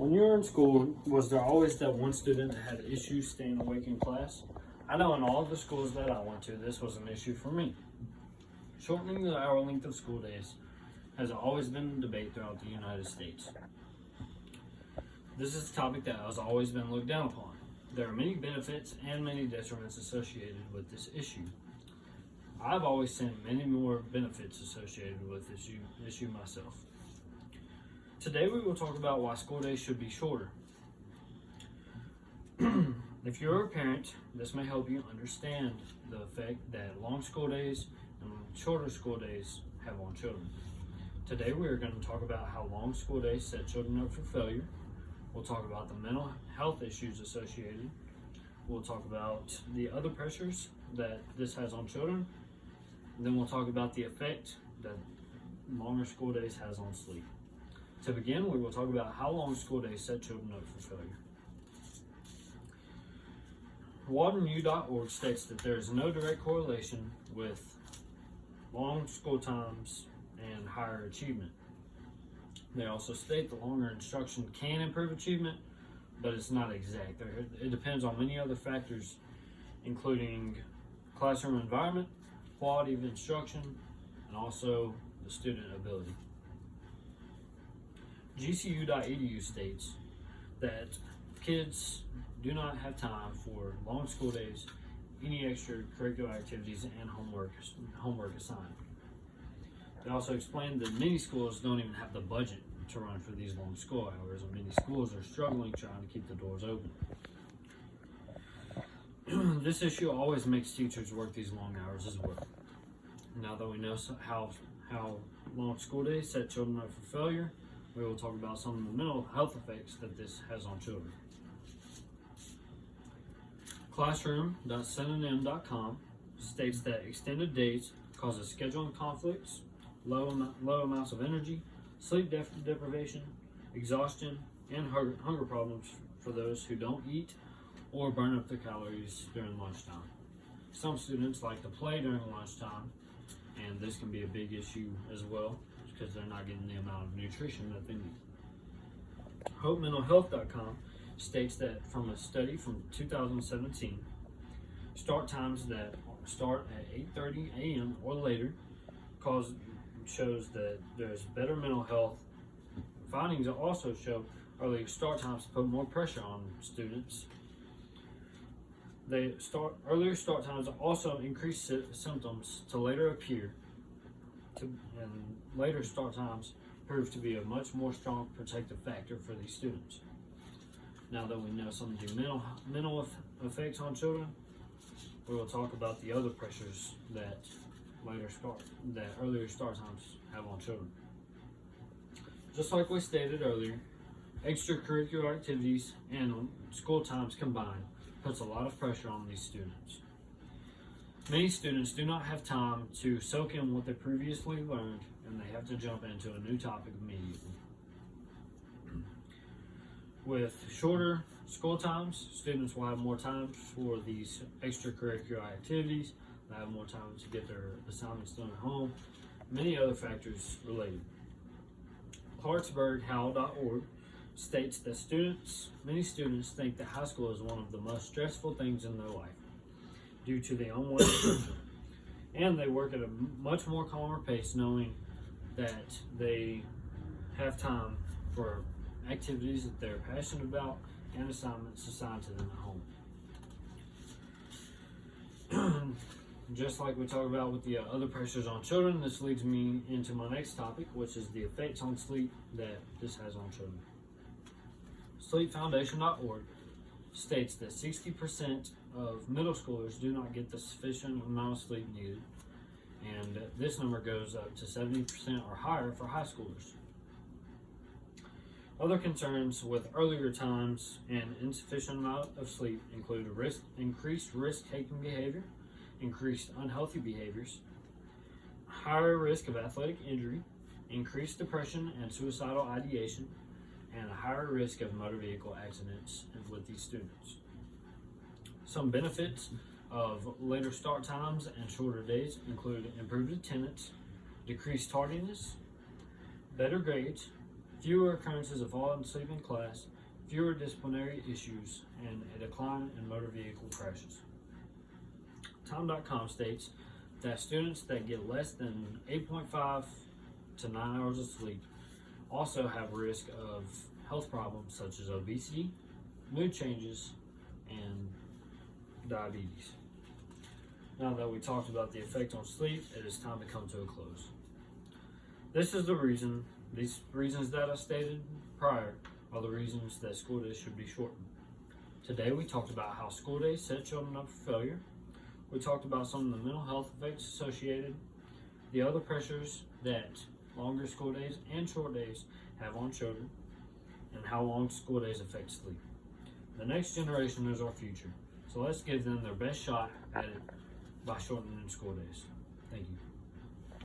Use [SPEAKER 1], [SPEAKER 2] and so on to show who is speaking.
[SPEAKER 1] When you were in school, was there always that one student that had issues staying awake in class? I know in all of the schools that I went to, this was an issue for me. Shortening the hour length of school days has always been a debate throughout the United States. This is a topic that has always been looked down upon. There are many benefits and many detriments associated with this issue. I've always seen many more benefits associated with this issue myself. Today we will talk about why school days should be shorter. If you're a parent, this may help you understand the effect that long school days and shorter school days have on children. Today we are going to talk about how long school days set children up for failure. We'll talk about the mental health issues associated. We'll talk about the other pressures that this has on children. And then we'll talk about the effect that longer school days has on sleep. To begin, we will talk about how long school days set children up for failure. WardenU.org states that there is no direct correlation with long school times and higher achievement. They also state that longer instruction can improve achievement, but it's not exact. It depends on many other factors, including classroom environment, quality of instruction, and also the student ability. GCU.edu states that kids do not have time for long school days, any extracurricular activities, and homework assigned. They also explained that many schools don't even have the budget to run for these long school hours, and many schools are struggling trying to keep the doors open. This issue always makes teachers work these long hours as well. Now that we know how long school days set children up for failure, we will talk about some of the mental health effects that this has on children. Classroom.synonym.com states that extended days causes scheduling conflicts, low amounts of energy, sleep deprivation, exhaustion, and hunger problems for those who don't eat or burn up their calories during lunchtime. Some students like to play during lunchtime, and this can be a big issue as well because they're not getting the amount of nutrition that they need. HopeMentalHealth.com states that from a study from 2017, start times that start at 8:30 a.m. or later shows that there's better mental health. Findings also show earlier start times put more pressure on students. Earlier start times also increase symptoms to later appear, and later start times prove to be a much more strong protective factor for these students. Now that we know some of the mental effects on children, we will talk about the other pressures that earlier start times have on children. Just like we stated earlier, extracurricular activities and school times combined puts a lot of pressure on these students. Many students do not have time to soak in what they previously learned, and they have to jump into a new topic immediately. With shorter school times, students will have more time for these extracurricular activities. They have more time to get their assignments done at home. Many other factors related. ClarksburgHow.org states that many students think that high school is one of the most stressful things in their life due to the unwanted pressure. And they work at a much more calmer pace knowing that they have time for activities that they're passionate about and assignments assigned to them at home. Just like we talked about with the other pressures on children, this leads me into my next topic, which is the effects on sleep that this has on children. SleepFoundation.org states that 60% of middle schoolers do not get the sufficient amount of sleep needed, and this number goes up to 70% or higher for high schoolers. Other concerns with earlier times and insufficient amount of sleep include increased risk-taking behavior, increased unhealthy behaviors, higher risk of athletic injury, increased depression and suicidal ideation, and a higher risk of motor vehicle accidents with these students. Some benefits of later start times and shorter days include improved attendance, decreased tardiness, better grades, fewer occurrences of falling asleep in class, fewer disciplinary issues, and a decline in motor vehicle crashes. Time.com states that students that get less than 8.5 to 9 hours of sleep also have risk of health problems such as obesity, mood changes, and diabetes. Now that we talked about the effect on sleep, it is time to come to a close. These reasons that I stated prior are the reasons that school days should be shortened. Today we talked about how school days set children up for failure. We talked about some of the mental health effects associated, the other pressures that longer school days and short days have on children, and how long school days affect sleep. The next generation is our future, so let's give them their best shot at it by shortening school days. Thank you.